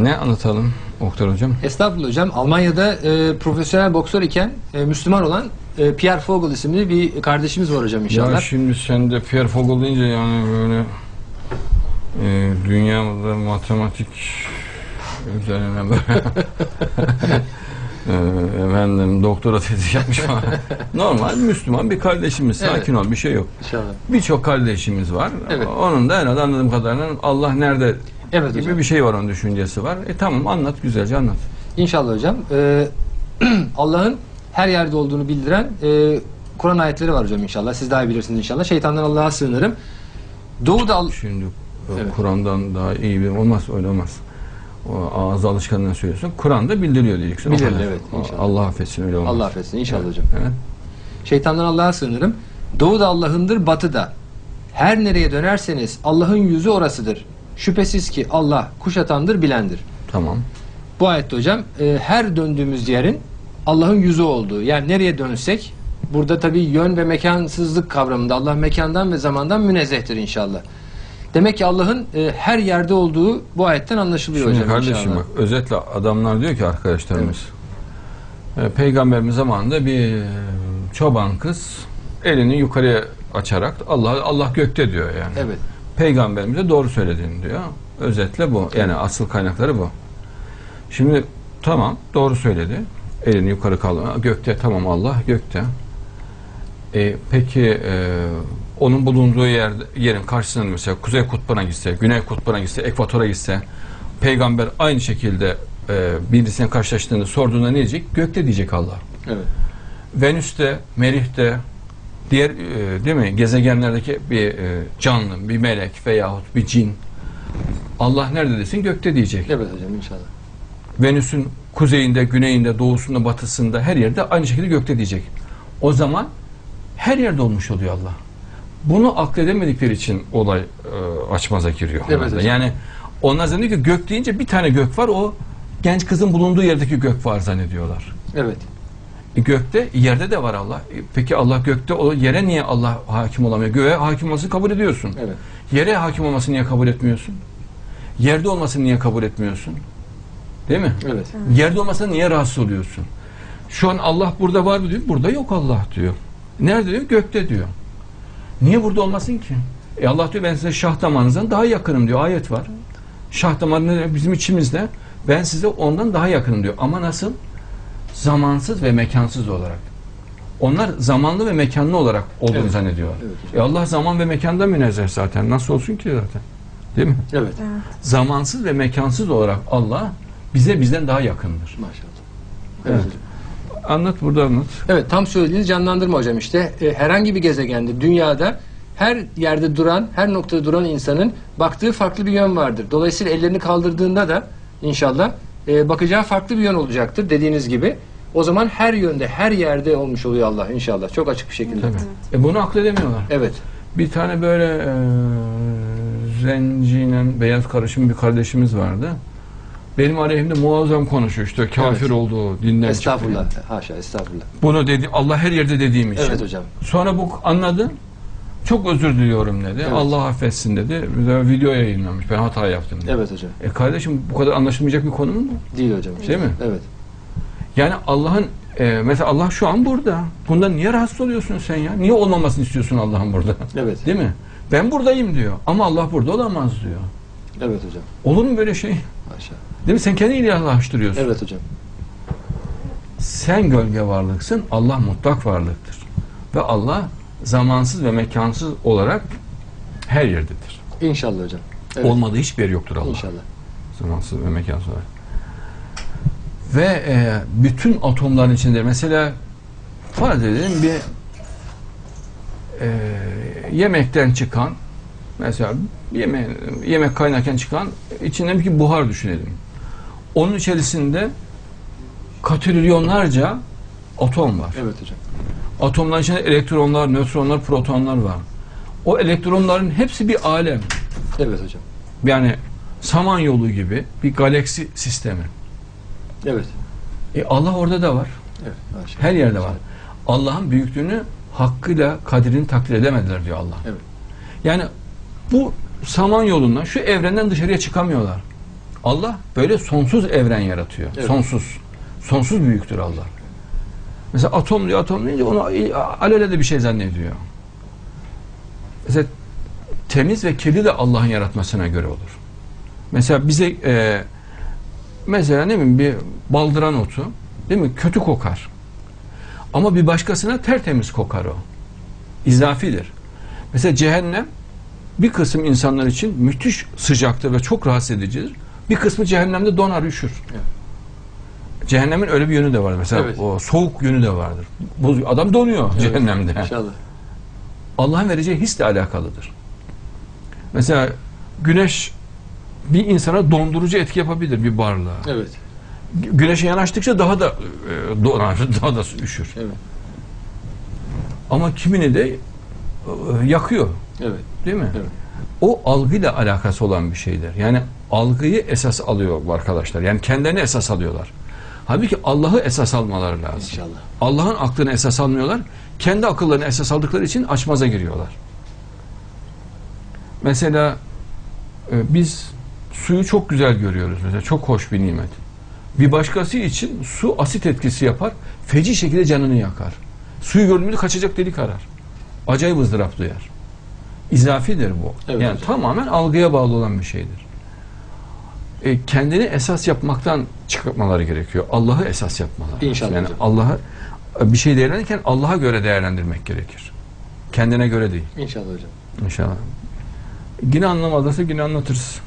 Ne anlatalım Oktar Hocam? Estağfurullah hocam. Almanya'da profesyonel boksör iken Müslüman olan Pierre Vogel isimli bir kardeşimiz var hocam inşallah. Ya şimdi sen de Pierre Vogel deyince yani böyle dünyada matematik üzerine böyle efendim doktora tezi yapmış falan. Normal Müslüman bir kardeşimiz. Sakin ol, bir şey yok. İnşallah. Birçok kardeşimiz var. Evet. Onun da herhalde anladığım kadarıyla Allah nerede Evet gibi hocam. bir şey var, onun düşüncesi var. Tamam, anlat, güzelce anlat. İnşallah hocam. Allah'ın her yerde olduğunu bildiren Kur'an ayetleri var hocam inşallah. Siz daha iyi bilirsiniz inşallah. Şeytandan Allah'a sığınırım. Doğuda Şimdi Evet. Kur'an'dan daha iyi bir olmaz, öyle olmaz. O ağız alışkanlığından söylüyorsun. Kur'an'da bildiriyor diyeceksin. Bildirir, O kadar. evet, inşallah. Allah affetsin, öyle olmaz. Allah affetsin inşallah Evet, hocam. evet. Şeytandan Allah'a sığınırım. Doğu da Allah'ındır, batı da. Her nereye dönerseniz Allah'ın yüzü orasıdır. Şüphesiz ki Allah kuşatandır, bilendir. Tamam. Bu ayette hocam her döndüğümüz yerin Allah'ın yüzü olduğu. Yani nereye dönsek burada tabii yön ve mekansızlık kavramında Allah mekandan ve zamandan münezzehtir inşallah. Demek ki Allah'ın her yerde olduğu bu ayetten anlaşılıyor Şimdi hocam kardeşim inşallah. bak, özetle adamlar diyor ki arkadaşlarımız, Peygamberimiz zamanında bir çoban kız elini yukarıya açarak Allah gökte diyor yani. Evet. Peygamberimize doğru söylediğini diyor. Özetle bu. Yani asıl kaynakları bu. Şimdi tamam, doğru söyledi. Elini yukarı kaldırma. Gökte, tamam, Allah gökte. Peki onun bulunduğu yerin karşısına mesela Kuzey Kutbu'na gitse, Güney Kutbu'na gitse, Ekvator'a gitse, Peygamber aynı şekilde birisine karşılaştığında sorduğunda ne diyecek? Gökte diyecek Allah. Evet. Venüs'te, Merih'te, diğer değil mi gezegenlerdeki bir canlı, bir melek veyahut bir cin, Allah nerede desin? Gökte diyecek. Evet hocam inşallah. Venüs'ün kuzeyinde, güneyinde, doğusunda, batısında her yerde aynı şekilde gökte diyecek. O zaman her yerde olmuş oluyor Allah. Bunu akledemedikleri için olay açmaza giriyor. Evet hocam. Yani onlar zannediyor ki gök deyince bir tane gök var, o genç kızın bulunduğu yerdeki gök var zannediyorlar. Evet. Gökte, yerde de var Allah. Peki Allah gökte, o yere niye Allah hakim olamıyor? Göğe hakim olmasını kabul ediyorsun. Evet. Yere hakim olmasını niye kabul etmiyorsun? Yerde olmasını niye kabul etmiyorsun? Değil mi? Evet. Yerde olmasına niye rahatsız oluyorsun? Şu an Allah burada var mı diyor? Burada yok Allah diyor. Nerede diyor? Gökte diyor. Niye burada olmasın ki? Allah diyor ben size şah damarınızdan daha yakınım diyor. Ayet var. Şah damarı bizim içimizde. Ben size ondan daha yakınım diyor. Ama nasıl? Zamansız ve mekansız olarak. Onlar zamanlı ve mekanlı olarak olduğunu zannediyorlar. Evet. Allah zaman ve mekandan münezzeh zaten. Nasıl olsun ki zaten? Değil mi? Evet. Zamansız ve mekansız olarak Allah bizden daha yakındır. Maşallah. Evet. hocam. Anlat, burada anlat. Evet, tam söylediğiniz canlandırma hocam işte. Herhangi bir gezegende, dünyada her yerde duran, her noktada duran insanın baktığı farklı bir yön vardır. Dolayısıyla ellerini kaldırdığında da inşallah bakacağı farklı bir yön olacaktır dediğiniz gibi. O zaman her yönde, her yerde olmuş oluyor Allah inşallah. Çok açık bir şekilde. Tabii. Bunu akledemiyorlar. Evet. Bir tane böyle zenciyle beyaz karışım bir kardeşimiz vardı. Benim aleyhimde muazzam konuşuyor. İşte kafir Evet. olduğu, dinden Estağfurullah. çıktı. Haşa, estağfurullah. Bunu dedi, Allah her yerde dediğim için. Evet hocam. Sonra bu anladı. Çok özür diliyorum dedi. Evet. Allah affetsin dedi. Bir de video yayınlamış. Ben hata yaptım dedi. Evet hocam. Kardeşim, bu kadar anlaşılmayacak bir konu mu bu? Değil hocam. Değil mi? Evet. Yani Allah'ın mesela Allah şu an burada. Bundan niye rahatsız oluyorsun sen ya? Niye olmamasını istiyorsun Allah'ın burada? Evet. Değil mi? Ben buradayım diyor. Ama Allah burada olamaz diyor. Evet hocam. Olur mu böyle şey? Haşa. Değil mi? Sen kendini ilahlaştırıyorsun. Evet hocam. Sen gölge varlıksın. Allah mutlak varlıktır. Ve Allah zamansız ve mekansız olarak her yerdedir. İnşallah hocam. Evet. Olmadığı hiçbir yer yoktur Allah. İnşallah. Zamansız ve mekansız olarak. Ve bütün atomların içinde mesela farz edelim bir yemekten çıkan, mesela yemek kaynarken çıkan içinden bir buhar düşünelim. Onun içerisinde katrilyonlarca atom var. Evet hocam. Atomların içinde elektronlar, nötronlar, protonlar var. O elektronların hepsi bir alem. Evet hocam. Yani Samanyolu gibi bir galaksi sistemi. Evet. Allah orada da var. Evet. Haşa. Her yerde var. Allah'ın büyüklüğünü hakkıyla kadrini takdir edemediler diyor Allah. Evet. Yani bu Samanyolu'ndan, şu evrenden dışarıya çıkamıyorlar. Allah böyle sonsuz evren yaratıyor. Evet. Sonsuz. Sonsuz büyüktür Allah. Mesela atom diyor, atom deyince onu alelade bir şey zannediyor. Mesela temiz ve kirli de Allah'ın yaratmasına göre olur. Mesela bize mesela ne bileyim bir baldıran otu değil mi? Kötü kokar. Ama bir başkasına tertemiz kokar o. İzafidir. Mesela cehennem bir kısım insanlar için müthiş sıcaktır ve çok rahatsız edicidir. Bir kısmı cehennemde donar, üşür. Evet. Cehennemin öyle bir yönü de var. Mesela Evet. o soğuk yönü de vardır. Adam donuyor Evet. cehennemde. İnşallah. Allah'ın vereceği hisle alakalıdır. Mesela güneş bir insana dondurucu etki yapabilir, bir varlığa. Evet. Güneşe yanaştıkça daha da donar, daha da üşür. Evet. Ama kimini de yakıyor, Evet. değil mi? Evet. O algıyla alakası olan bir şeydir. Yani algıyı esas alıyor bu arkadaşlar. Yani kendilerini esas alıyorlar. Halbuki Allah'ı esas almaları lazım. İnşallah. Allah'ın aklını esas almıyorlar. Kendi akıllarını esas aldıkları için açmaza giriyorlar. Mesela biz suyu çok güzel görüyoruz. Mesela çok hoş bir nimet. Bir başkası için su asit etkisi yapar. Feci şekilde canını yakar. Suyu gördüğünde kaçacak delik arar. Acayip ızdırap duyar. İzafidir bu. Evet, yani hocam. tamamen algıya bağlı olan bir şeydir. Kendini esas yapmaktan çıkmaları gerekiyor. Allah'ı esas yapmaları. İnşallah Yani hocam. Allah'ı bir şey değerlendirirken Allah'a göre değerlendirmek gerekir. Kendine göre değil. İnşallah hocam. İnşallah. Yine anlamadıysa yine anlatırız.